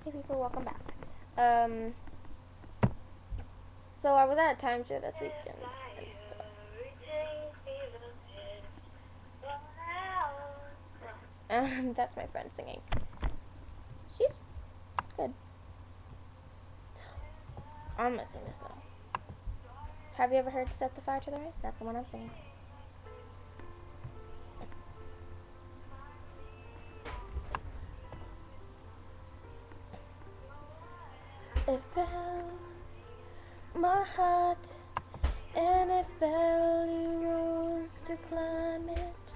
Hey people, welcome back. So I was at a timeshare this weekend and stuff. That's my friend singing. She's good. I'm gonna sing this though. Have you ever heard Set the Fire to the Rain? That's the one I'm singing. It fell my heart, and it fell, you rose to climb it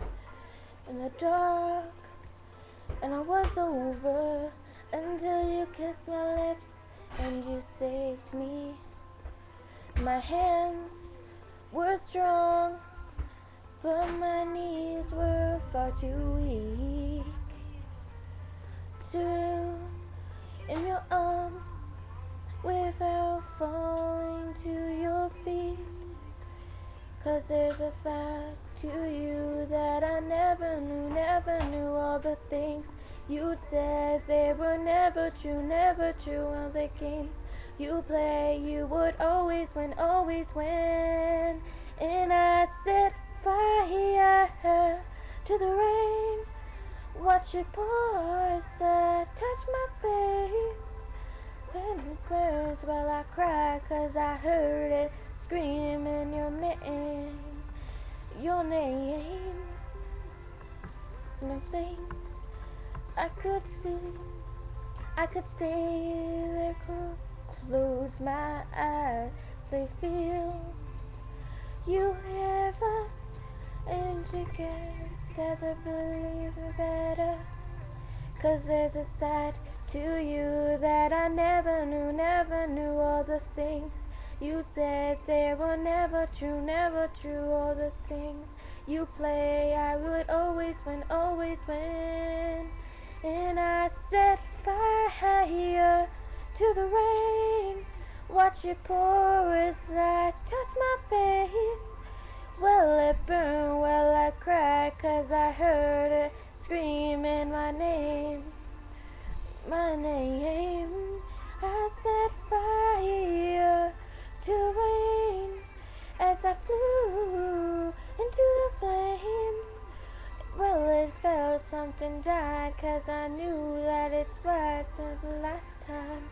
in the dark, and I was over until you kissed my lips and you saved me. My hands were strong, but my knees were far too weak to in your arms without falling to your feet. 'Cause there's a fact to you that I never knew all the things you'd said, they were never true, all the games you play, you would always win, and I set fire to the rain, watch it pour as I touch my face, and it burns while I cry, 'cause I heard it screaming your name, and I'm saying I could stay there, close my eyes, they feel you ever, and together believe it better, 'cause there's a side to you that I never knew all the things you said, they were never true, all the things you play, I would always win, and I set fire to the rain, watch it pour as I touch my face, well it burned, well I cried, 'cause I heard it screaming my name, I set fire to the rain as I flew into the flames. Well, it felt something died, 'cause I knew that it's right the last time,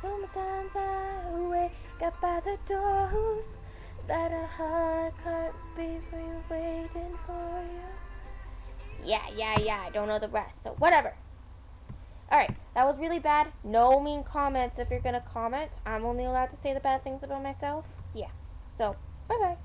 from the times I wake up by the doors, that a heart can't be waiting for you. Yeah, I don't know the rest, so whatever. Alright, that was really bad. No mean comments if you're gonna comment. I'm only allowed to say the bad things about myself. Yeah, so, bye-bye.